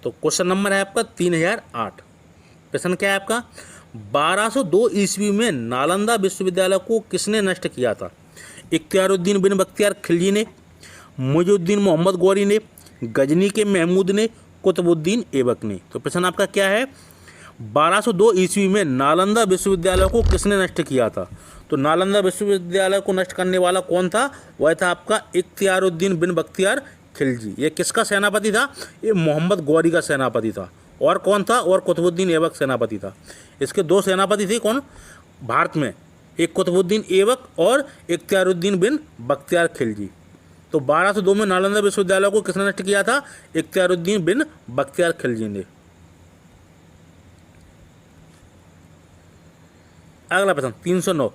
तो question number है आपका 3008। प्रश्न क्या है आपका, 1202 ईस्वी में नालंदा विश्वविद्यालय को किसने नष्ट किया था? इख्तियारुद्दीन बिन बख्तियार खिलजी ने, मुइजुद्दीन मोहम्मद गौरी ने, गजनी के महमूद ने, कुतुबुद्दीन ऐबक ने। तो प्रश्न आपका क्या है, 1202 ईस्वी में नालंदा विश्वविद्यालय को किसने नष्ट किया था? तो नालंदा विश्वविद्यालय को नष्ट करने वाला कौन था? वह था आपका इख्तियारुद्दीन बिन बख्तियार खिलजी। ये किसका सेनापति था? ये मोहम्मद गौरी का सेनापति था। और कौन था? और कुतुबुद्दीन ऐबक सेनापति था। इसके दो सेनापति थे कौन भारत में, एक कुतुबुद्दीन ऐबक और इख्तियारुद्दीन बिन बख्तियार खिलजी। तो 1202 में नालंदा विश्वविद्यालय को किसने नष्ट किया था? इख्तियारुद्दीन बिन बख्तियार खिलजी ने। अगला प्रश्न 309,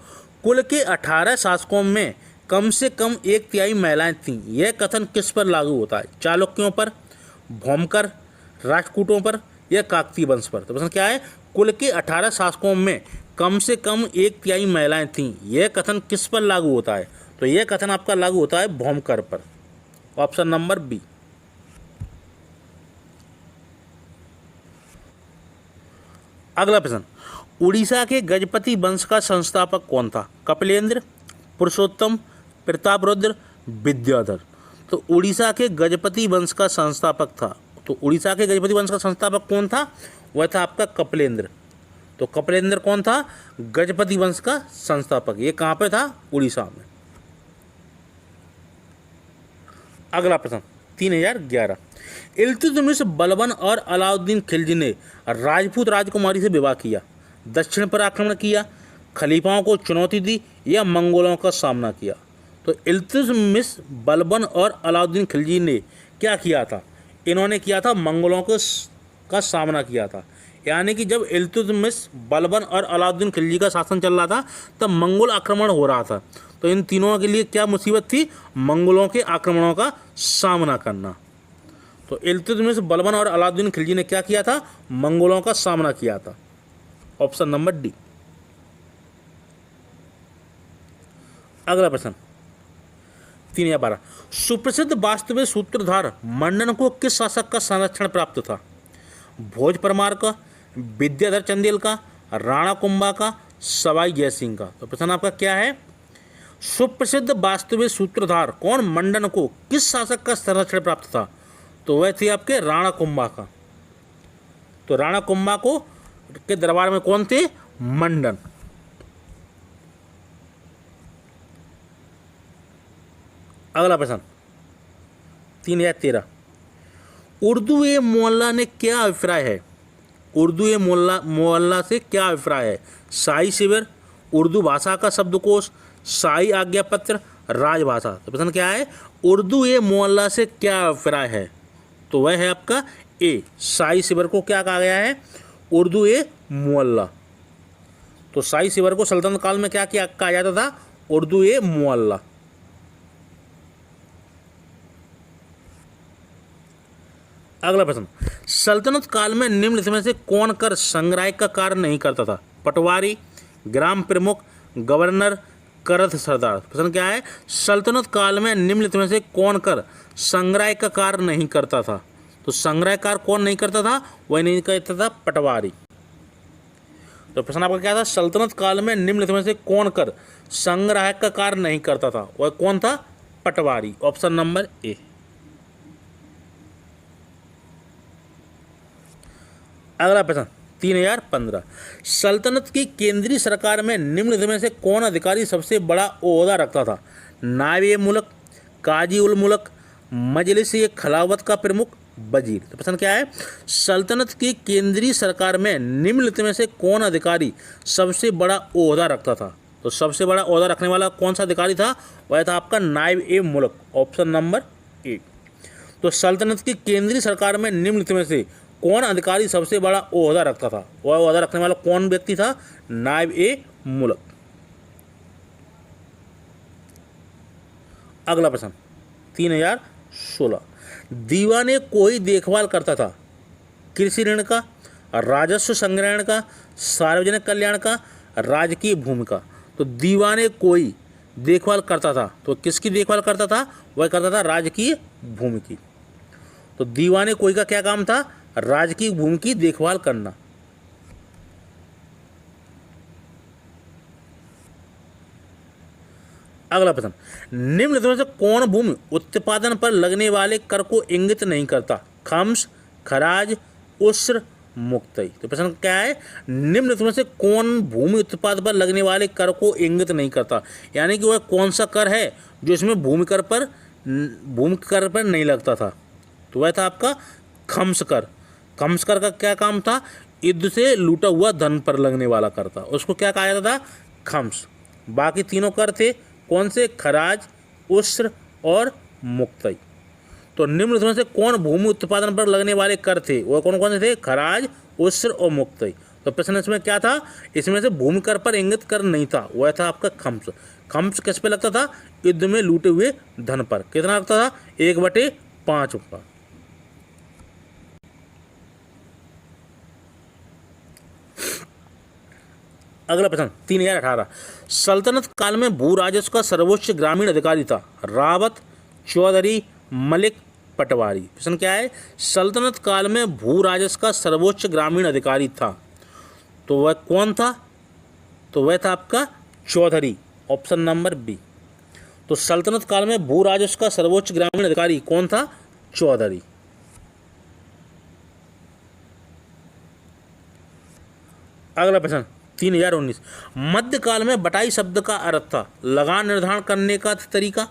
कुल के 18 शासकों में कम से कम 1/3 महिलाएं थीं। यह कथन किस पर लागू होता है? चालुक्यों पर, भौमकर, राष्ट्रकूटों पर या काकतीय वंश पर? तो प्रश्न क्या है, कुल के 18 शासकों में कम से कम 1/3 महिलाएं थीं। यह कथन किस पर लागू होता है? तो यह कथन आपका लागू होता है भौमकर पर। Option number B. अगला प्रश्न, उड़ीसा के गजपति वंश का संस्थापक कौन था? कपिलेंद्र, पुरुषोत्तम, प्रतापरुद्र, विद्याधर। तो उड़ीसा के गजपति वंश का संस्थापक था, तो उड़ीसा के गजपति वंश का संस्थापक कौन था? वह था आपका कपिलेंद्र। तो कपिलेंद्र कौन था? गजपति वंश का संस्थापक। ये कहाँ पे था? उड़ीसा में। अगला प्रश्न 3011, इल्तुतमिश बलबन और अलाउद्दीन खिलजी ने राजपूत राजकुमारी से विवाह किया, दक्षिण पर आक्रमण किया, खलीफाओं को चुनौती दी या मंगोलों का सामना किया? तो इल्तुतमिश बलबन और अलाउद्दीन खिलजी ने क्या किया था? इन्होंने किया था मंगोलों का सामना किया था। यानी कि जब इल्तुतमिश बलबन और अलाउद्दीन खिलजी का शासन चल रहा था तब मंगोल आक्रमण हो रहा था। तो इन तीनों के लिए क्या मुसीबत थी? मंगोलों के आक्रमणों का सामना करना। तो इल्तुतमिश बलबन और अलाउद्दीन खिलजी ने क्या किया था? मंगोलों का सामना किया था। Option number D. अगला प्रश्न 3012, सुप्रसिद्ध वास्तविक सूत्रधार मंडन को किस शासक का संरक्षण प्राप्त था? भोज परमार का, विद्याधर चंदेल का, राणा कुंभा का, सवाई जयसिंह का? तो प्रश्न आपका क्या है, सुप्रसिद्ध वास्तविक सूत्रधार कौन मंडन को किस शासक का संरक्षण प्राप्त था? तो वह थे आपके राणा कुंभा का। तो राणा कुंभा को के दरबार में कौन थे? मंडन। अगला प्रश्न 3013, उर्दू ए मोहल्ला ने क्या अभिप्राय है? उर्दू ए मोहल्ला से क्या अभिप्राय है? शाही शिविर, उर्दू भाषा का शब्दकोश, शाही आज्ञा पत्र, राजभाषा? तो प्रश्न क्या है, उर्दू ए मोहल्ला से क्या अभिप्राय है? तो वह है आपका ए, शाही शिविर को क्या कहा गया है? उर्दू ए मोहल्ला। तो शाही शिविर को सल्तनत काल में क्या कहा जाता था? उर्दू ए मोहल्ला। अगला प्रश्न, सल्तनत काल में निम्नलिखित में से कौन कर संग्रह का कार्य नहीं करता था? पटवारी, ग्राम प्रमुख, गवर्नर, करथ सरदार? प्रश्न क्या है, सल्तनत काल में निम्नलिखित में से कौन कर संग्रह का कार्य नहीं करता था? तो संग्रह कार्य कौन नहीं करता था? वह नहीं करता था पटवारी। तो प्रश्न आपका क्या था, सल्तनत काल में निम्नलिखित में से कौन कर संग्रह का कार्य नहीं करता था? वह कौन था? पटवारी। Option number A. अगला प्रश्न 3015, सल्तनत की केंद्रीय सरकार में निम्नलिखित में से कौन अधिकारी सबसे बड़ा ओहदा रखता था? नायब मुल्क, काजी उल मुल्क, मजलिस ए खिलाफत का प्रमुख, वजीर? तो प्रश्न क्या है, सल्तनत की केंद्रीय सरकार में निम्नलिखित में से कौन अधिकारी सबसे बड़ा ओहदा रखता था? तो सबसे बड़ा ओहदा रखने वाला कौन सा अधिकारी था? वह था आपका नायब ए मुल्क। ऑप्शन नंबर ए। तो सल्तनत की केंद्रीय सरकार में निम्नलिखित में से कौन अधिकारी सबसे बड़ा ओहदा रखता था? वह ओहदा रखने वाला कौन व्यक्ति था? नायब ए मुल्क। अगला प्रश्न 3016, दीवाने कोई देखभाल करता था? कृषि ऋण का, राजस्व संग्रहण का, सार्वजनिक कल्याण का, राजकीय भूमि का? तो दीवाने कोई देखभाल करता था, तो किसकी देखभाल करता था? वह करता था राजकीय भूमि की। तो दीवाने कोई का क्या काम था? राजकीय भूमि की देखभाल करना। अगला प्रश्न, निम्न में से कौन भूमि उत्पादन पर लगने वाले कर को इंगित नहीं करता? खम्स, खराज, उस्र, मुक्तई। तो प्रश्न क्या है, निम्न में से कौन भूमि उत्पादन पर लगने वाले कर को इंगित नहीं करता, यानी कि वह कौन सा कर है जो इसमें भूमि कर पर नहीं लगता था? तो वह था आपका खम्स कर। खम्स कर का क्या काम था? युद्ध से लूटा हुआ धन पर लगने वाला कर था, उसको क्या कहा जाता था? खम्स। बाकी तीनों कर थे कौन से? खराज, उस्र और मुक्तई। तो निम्न में से कौन भूमि उत्पादन पर लगने वाले कर थे? वो कौन कौन से थे? खराज, उस्र और मुक्तई। तो प्रश्न इसमें क्या था? इसमें से भूमि कर पर इंगित कर नहीं था, वह था आपका खम्स। खम्स किस पे लगता था? युद्ध में लूटे हुए धन पर। कितना लगता था? 1/5 का। अगला प्रश्न 3018, सल्तनत काल में भू राजस्व का सर्वोच्च ग्रामीण अधिकारी था? रावत, चौधरी, मलिक, पटवारी। प्रश्न क्या है? सल्तनत काल में भू राजस्व का सर्वोच्च ग्रामीण अधिकारी था, तो वह कौन था? तो वह था आपका चौधरी, ऑप्शन नंबर बी। तो सल्तनत काल में भू राजस्व का सर्वोच्च ग्रामीण अधिकारी कौन था? चौधरी। अगला प्रश्न 3019, मध्यकाल में बटाई शब्द का अर्थ था? लगान निर्धारण करने का तरीका,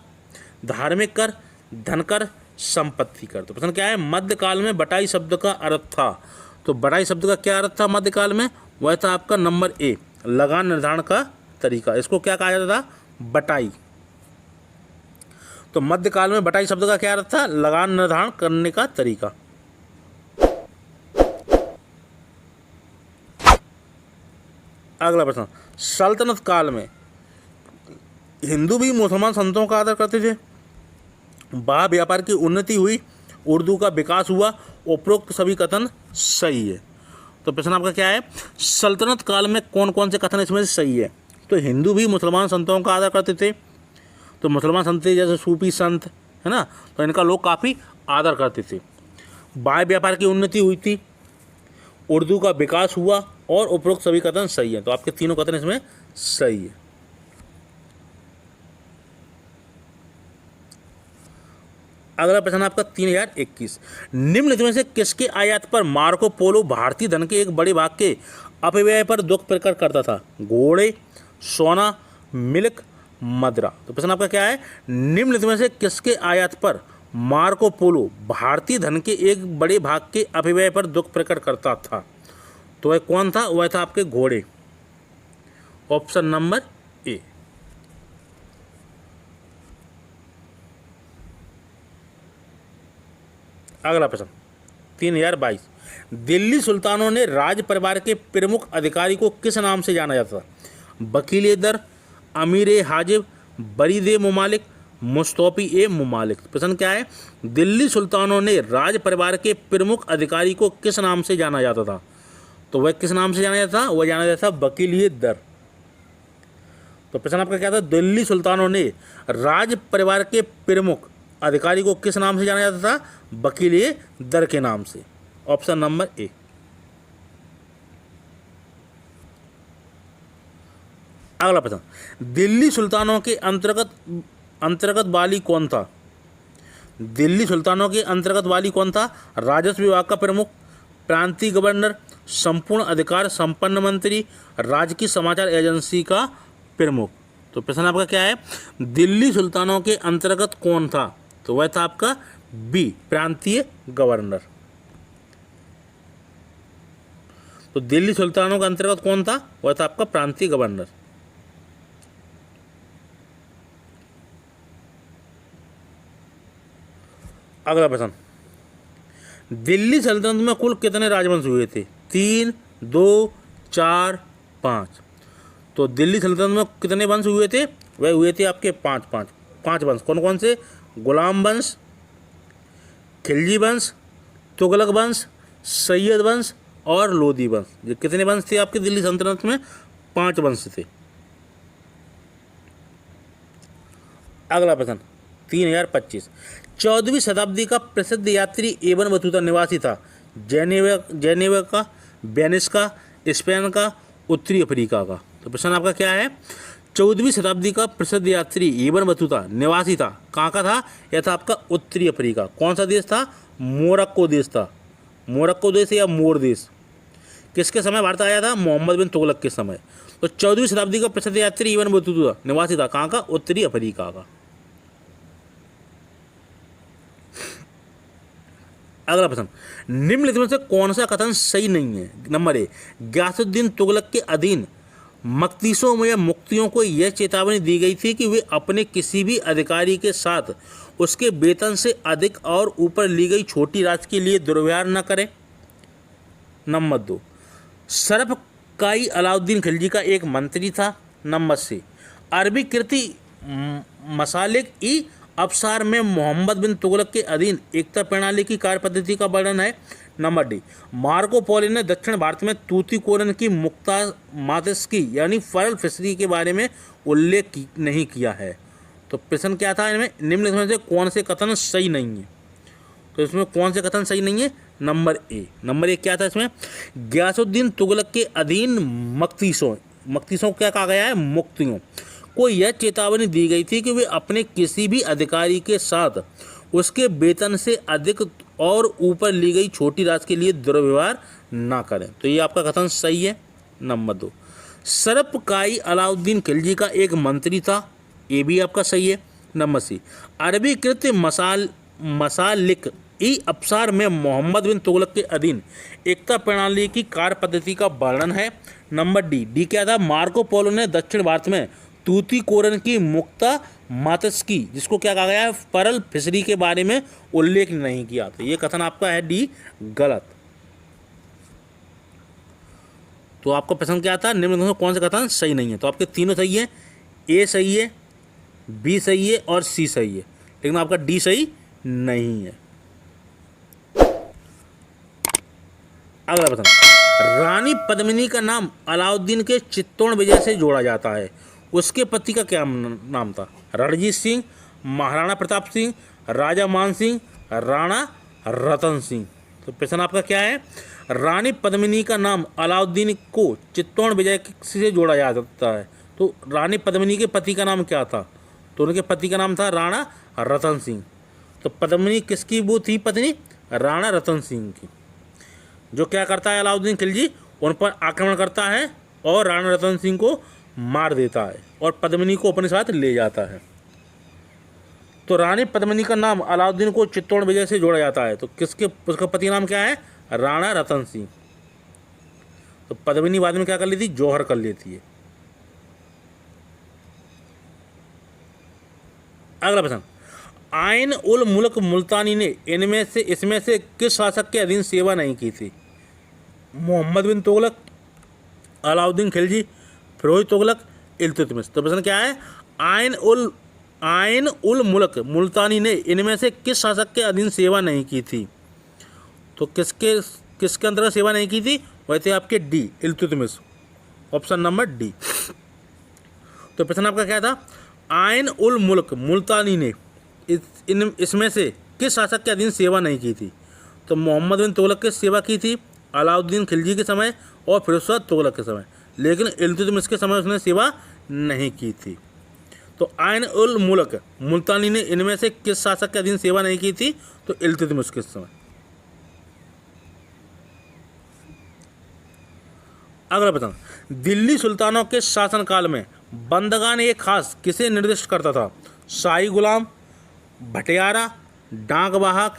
धार्मिक कर, धनकर, संपत्ति कर। तो प्रश्न क्या है? मध्यकाल में बटाई शब्द का अर्थ था, तो बटाई शब्द का क्या अर्थ था मध्यकाल में? वह था आपका नंबर ए, लगान निर्धारण का तरीका। इसको क्या कहा जाता था? बटाई। तो मध्यकाल में बटाई शब्द का क्या अर्थ था? लगान निर्धारण करने का तरीका। अगला प्रश्न, सल्तनत काल में हिंदू भी मुसलमान संतों का आदर करते थे? बाह्य व्यापार की उन्नति हुई, उर्दू का विकास हुआ, उपरोक्त सभी कथन सही है। तो प्रश्न आपका क्या है? सल्तनत काल में कौन कौन से कथन इसमें से सही है? तो हिंदू भी मुसलमान संतों का आदर करते थे, तो मुसलमान संत जैसे सूफी संत है ना, तो इनका लोग काफ़ी आदर करते थे। बाह्य व्यापार की उन्नति हुई थी, उर्दू का विकास हुआ, और उपरोक्त सभी कथन सही है। तो आपके तीनों कथन इसमें सही है। अगला प्रश्न आपका 3021, निम्न में से किसके आयात पर मार्को पोलो भारतीय धन के एक बड़े भाग के अपव्यय पर दुख प्रकट करता था? घोड़े, सोना, मिल्क, मदिरा। तो प्रश्न आपका क्या है? निम्न में से किसके आयात पर मार्को पोलो भारतीय धन के एक बड़े भाग के अपव्यय पर दुख प्रकट करता था? तो वह कौन था? वह था आपके घोड़े, ऑप्शन नंबर ए। अगला प्रश्न 3022, दिल्ली सुल्तानों ने राज परिवार के प्रमुख अधिकारी को किस नाम से जाना जाता था? वकील ए दर, अमीर ए हाजिब, बरीद ए मुमालिक, मुस्तौफी ए मुमालिक। प्रश्न क्या है? दिल्ली सुल्तानों ने राज परिवार के प्रमुख अधिकारी को किस नाम से जाना जाता था? तो वह किस नाम से जाना जाता था? वह जाना जाता था वकील ए दर। तो प्रश्न आपका क्या था? दिल्ली सुल्तानों ने राज परिवार के प्रमुख अधिकारी को किस नाम से जाना जाता था? वकील ए दर के नाम से, ऑप्शन नंबर ए। अगला प्रश्न, दिल्ली सुल्तानों के अंतर्गत वाली कौन था? दिल्ली सुल्तानों के अंतर्गत वाली कौन था? राजस्व विभाग का प्रमुख, प्रांतीय गवर्नर, संपूर्ण अधिकार संपन्न मंत्री, राज्य की समाचार एजेंसी का प्रमुख। तो प्रश्न आपका क्या है? दिल्ली सुल्तानों के अंतर्गत कौन था? तो वह था आपका बी, प्रांतीय गवर्नर। तो दिल्ली सुल्तानों के अंतर्गत कौन था? वह था आपका प्रांतीय गवर्नर। अगला प्रश्न, दिल्ली सल्तनत में कुल कितने राजवंश हुए थे? 3, 2, 4, 5। तो दिल्ली सल्तनत में कितने वंश हुए थे? वह हुए थे आपके 5 वंश। कौन कौन से? गुलाम वंश, खिलजी वंश, तुगलक वंश, सैयद वंश और लोदी वंश। ये कितने वंश थे आपके दिल्ली सल्तनत में? 5 वंश थे। अगला प्रश्न 3025, 14वीं शताब्दी का प्रसिद्ध यात्री एबन बतूता निवासी था? जेनेवा का, वेनिस का, स्पेन का, उत्तरी अफ्रीका का। तो प्रश्न आपका क्या है? 14वीं शताब्दी का प्रसिद्ध यात्री इब्न बतूता निवासी था, कहाँ का था? यह था आपका उत्तरी अफ्रीका। कौन सा देश था? मोरक्को देश था। मोरक्को देश या मोर देश। किसके समय भारत आया था? मोहम्मद बिन तुगलक के समय। तो 14वीं शताब्दी का प्रसिद्ध यात्री इब्न बतूता निवासी था, कहाँ का? उत्तरी अफ्रीका का। अगला प्रश्न, निम्नलिखित में से कौन सा कथन सही नहीं है? नंबर ए, गयासुद्दीन तुगलक के अधीन मख्तिसों या मुक्तियों को यह चेतावनी दी गई थी कि वे अपने किसी भी अधिकारी के साथ उसके वेतन से अधिक और ऊपर ली गई छोटी राशि के लिए दुर्व्यवहार न करें। नंबर 2, सरफकाई अलाउद्दीन खिलजी का एक मंत्री था। नंबर सी, अरबी कृति मसालिक ई अफसार में मोहम्मद बिन तुगलक के अधीन एकता प्रणाली की कार्य पद्धति का वर्णन है। नंबर डी, मार्को पोलो ने दक्षिण भारत में तूतीकोरन की मुक्ता मात्स्की यानी फरल फिशरी के बारे में उल्लेख नहीं किया है। तो प्रश्न क्या था इनमें? निम्नलिखित में से कौन से कथन सही नहीं है? तो इसमें कौन से कथन सही नहीं है? Number A. नंबर ए क्या था इसमें? गयासुद्दीन तुगलक के अधीन मख्तिसों क्या कहा गया है? मुक्तियों को यह चेतावनी दी गई थी कि वे अपने किसी भी अधिकारी के साथ उसके वेतन से अधिक और ऊपर ली गई छोटी राशि के लिए दुर्व्यवहार ना करें। तो ये आपका कथन सही है। नंबर 2, सरफकाई अलाउद्दीन खिलजी का एक मंत्री था, ये भी आपका सही है। नंबर सी, अरबी कृत मसालिक ई अफसार में मोहम्मद बिन तुगलक के अधीन एकता प्रणाली की कार्य पद्धति का वर्णन है। नंबर डी क्या था? मार्को पोलो ने दक्षिण भारत में तूतीकोरन की मुक्ता मात्स्की जिसको क्या कहा गया है? फरल फिशरी के बारे में उल्लेख नहीं किया। तो ये कथन आपका है डी गलत। तो आपका प्रश्न क्या था? निम्न में कौन सा कथन सही नहीं है? तो आपके तीनों सही है, ए सही है, बी सही है और सी सही है, लेकिन आपका डी सही नहीं है। अगला प्रश्न, रानी पद्मिनी का नाम अलाउद्दीन के चित्तौड़ विजय से जोड़ा जाता है, उसके पति का क्या नाम था? रणजीत सिंह, महाराणा प्रताप सिंह, राजा मान सिंह, राणा रतन सिंह। तो प्रश्न आपका क्या है? रानी पद्मिनी का नाम अलाउद्दीन को चित्तौड़ विजय से जोड़ा जाता है, तो रानी पद्मिनी के पति का नाम क्या था? तो उनके पति का नाम था राणा रतन सिंह। तो पद्मिनी किसकी वो थी पत्नी? राणा रतन सिंह की। जो क्या करता है अलाउद्दीन खिलजी? उन पर आक्रमण करता है और राणा रतन सिंह को मार देता है और पद्मिनी को अपने साथ ले जाता है। तो रानी पद्मिनी का नाम अलाउद्दीन को चित्तौड़ विजय से जोड़ा जाता है, तो उसका पति नाम क्या है? राणा रतन सिंह। तो पद्मिनी बाद में क्या कर लेती? जौहर कर लेती है। अगला प्रश्न, आइन उल मुल्क मुल्तानी ने इसमें से किस शासक के अधीन सेवा नहीं की थी? मोहम्मद बिन तुगलक, अलाउद्दीन खिलजी, फिरोज तुगलक, इल्तुतमिश। तो प्रश्न क्या है? आइन उल मुल्क मुल्तानी ने इनमें से किस शासक के अधीन सेवा नहीं की थी? तो किसके अंतर्गत सेवा नहीं की थी? वह थे आपके D Iltutmish, option number D. तो प्रश्न आपका क्या था? आइन उल मुल्क मुल्तानी ने इसमें से किस शासक के अधीन सेवा नहीं की थी? तो मोहम्मद बिन तुगलक की सेवा की थी, अलाउद्दीन खिलजी के समय और फिरोज तुगलक के समय, लेकिन इल्तुतमिश के समय उसने सेवा नहीं की थी। तो आइन उल मुल्क मुल्तानी ने इनमें से किस शासक के अधीन सेवा नहीं की थी? तो इल्तुतमिश के समय। अगला प्रश्न, दिल्ली सुल्तानों के शासनकाल में बंदगान एक खास किसे निर्दिष्ट करता था? शाही गुलाम, भटियारा, डाक वाहक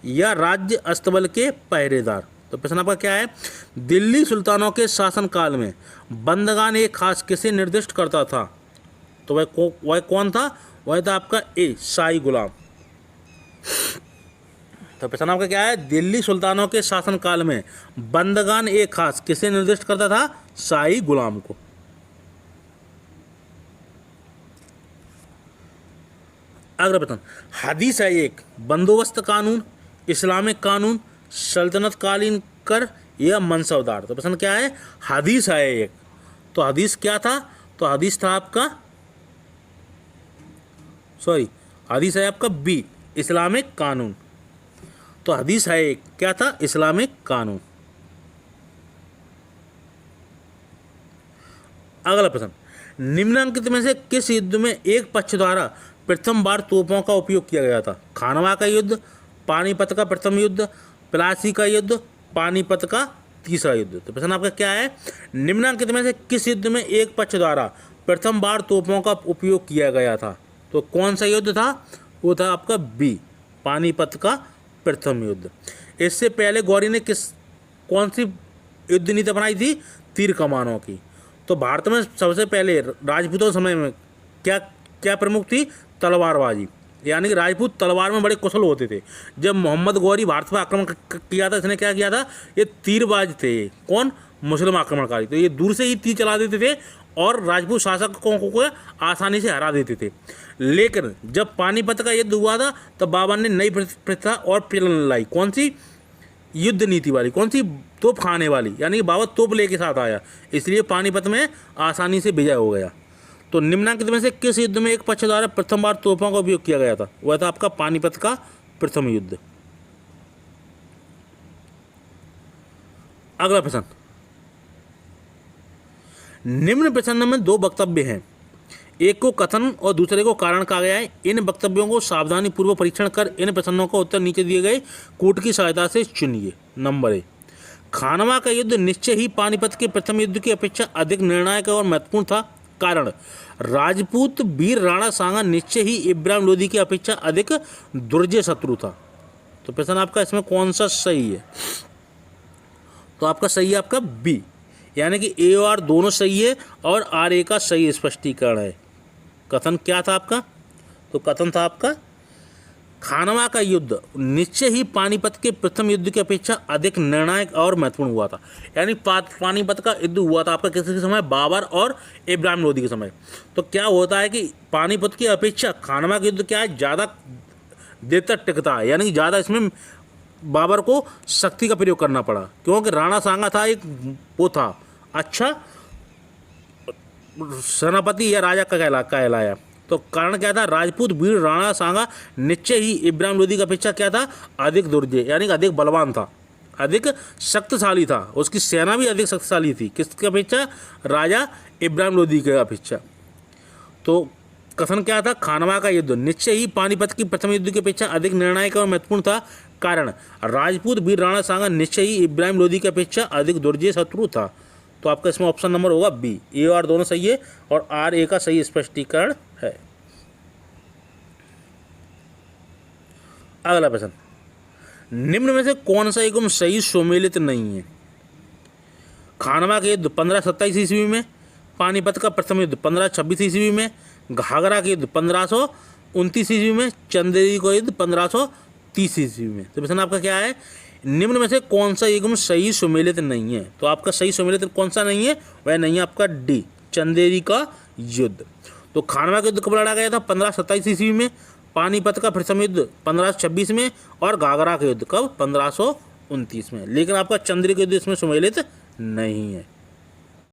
या राज्य अस्तबल के पहरेदार। तो प्रश्न आपका क्या है? दिल्ली सुल्तानों के शासनकाल में बंदगान एक खास किसे निर्दिष्ट करता था? तो वह कौन था? वह था आपका ए शाही गुलाम। तो प्रश्न आपका क्या है? दिल्ली सुल्तानों के शासनकाल में बंदगान एक खास किसे निर्दिष्ट करता था? शाही गुलाम को। अगला प्रश्न, हदीस है एक बंदोबस्त कानून, इस्लामिक कानून, सल्तनत कालीन कर या मनसबदार। तो प्रश्न क्या है? हदीस है एक। तो हदीस क्या था? तो हदीस था आपका हदीस है आपका बी इस्लामिक कानून। तो हदीस है एक, क्या था? इस्लामिक कानून। अगला प्रश्न, निम्नलिखित में से किस युद्ध में एक पक्ष द्वारा प्रथम बार तोपों का उपयोग किया गया था? खानवा का युद्ध, पानीपत का प्रथम युद्ध, प्लासी का युद्ध, पानीपत का तीसरा युद्ध। तो प्रश्न आपका क्या है? निम्नलिखित में से किस युद्ध में एक पक्ष द्वारा प्रथम बार तोपों का उपयोग किया गया था? तो कौन सा युद्ध था? वो था आपका बी, पानीपत का प्रथम युद्ध। इससे पहले गौरी ने कौन सी युद्ध नीति अपनाई थी? तीर कमानों की। तो भारत में सबसे पहले राजपूतों समय में क्या क्या प्रमुख थी? तलवारबाजी, यानी कि राजपूत तलवार में बड़े कुशल होते थे। जब मोहम्मद गौरी भारत पर आक्रमण किया था, इसने क्या किया था? ये तीरबाज थे। कौन? मुस्लिम आक्रमणकारी। तो ये दूर से ही तीर चला देते थे और राजपूत शासकों को आसानी से हरा देते थे। लेकिन जब पानीपत का युद्ध हुआ था तब बाबर ने नई प्रथा और प्रचलन लाई। कौन सी? युद्ध नीति वाली। कौन सी? तोप खाने वाली, यानी कि बाबर तोप लेके साथ आया, इसलिए पानीपत में आसानी से विजय हो गया। तो निम्नलिखित में से किस युद्ध में एक पक्ष द्वारा प्रथम बार तोपों का उपयोग किया गया था? वह था आपका पानीपत का प्रथम युद्ध। अगला प्रश्न, निम्न प्रश्न में दो वक्तव्य हैं, एक को कथन और दूसरे को कारण कहा गया है। इन वक्तव्यों को सावधानी पूर्वक परीक्षण कर इन प्रश्नों का उत्तर नीचे दिए गए कूट की सहायता से चुनिए। नंबर ए, खानवा का युद्ध निश्चय ही पानीपत के प्रथम युद्ध की अपेक्षा अधिक निर्णायक और महत्वपूर्ण था। कारण, राजपूत वीर राणा सांगा निश्चय ही इब्राहिम लोदी की अपेक्षा अधिक दुर्जय शत्रु था। तो प्रश्न आपका इसमें कौन सा सही है? तो आपका सही है आपका बी, यानी कि ए और दोनों सही है और आर ए का सही स्पष्टीकरण है। कथन क्या था आपका? तो कथन था आपका खानवा का युद्ध निश्चय ही पानीपत के प्रथम युद्ध की अपेक्षा अधिक निर्णायक और महत्वपूर्ण हुआ था। यानी पानीपत का युद्ध हुआ था आपका किसके समय? बाबर और इब्राहिम लोदी के समय। तो क्या होता है कि पानीपत की अपेक्षा खानवा का युद्ध क्या है? ज़्यादा देर तक टिकता है, यानी कि ज़्यादा इसमें बाबर को शक्ति का प्रयोग करना पड़ा, क्योंकि राणा सांगा था एक वो था अच्छा सेनापति या राजा का कहलाया। तो कारण क्या था? राजपूत वीर राणा सांगा निश्चय ही इब्राहिम लोदी की अपेक्षा क्या था? अधिक दुर्जय, यानी कि अधिक बलवान था, अधिक शक्तिशाली था। उसकी सेना भी अधिक शक्तिशाली थी। किसकी अपेक्षा? राजा इब्राहिम लोदी की अपेक्षा। तो कथन क्या था? खानवा का युद्ध निश्चय ही पानीपत की प्रथम युद्ध की अपेक्षा अधिक निर्णायक और महत्वपूर्ण था। कारण, राजपूत वीर राणा सांगा निश्चय ही इब्राहिम लोदी की अपेक्षा अधिक दुर्जय शत्रु था। तो आपका इसमें ऑप्शन नंबर होगा बी, ए और दोनों सही है और आर ए का सही स्पष्टीकरण है। अगला प्रश्न, निम्न में से कौन सा एवं सही सुमेलित नहीं है? खानवा के युद्ध 1527 ईस्वी में, पानीपत का प्रथम युद्ध 1526 ईस्वी में, घाघरा के युद्ध 1529 ईस्वी में, चंदेरी का युद्ध 1530 ईस्वी में। तो प्रश्न आपका क्या है? निम्न में से कौन सा एवं सही सुमेलित नहीं है? तो आपका सही सुमेलित कौन सा नहीं है? वह नहीं है आपका डी, चंदेरी का युद्ध। तो खानवा का युद्ध कब लड़ा गया था? 1527 ईस्वी में, पानीपत का प्रथम युद्ध 1526 में और घाघरा का युद्ध कब? 1529 में। लेकिन आपका चंदेरी का युद्ध इसमें सुमेलित नहीं है।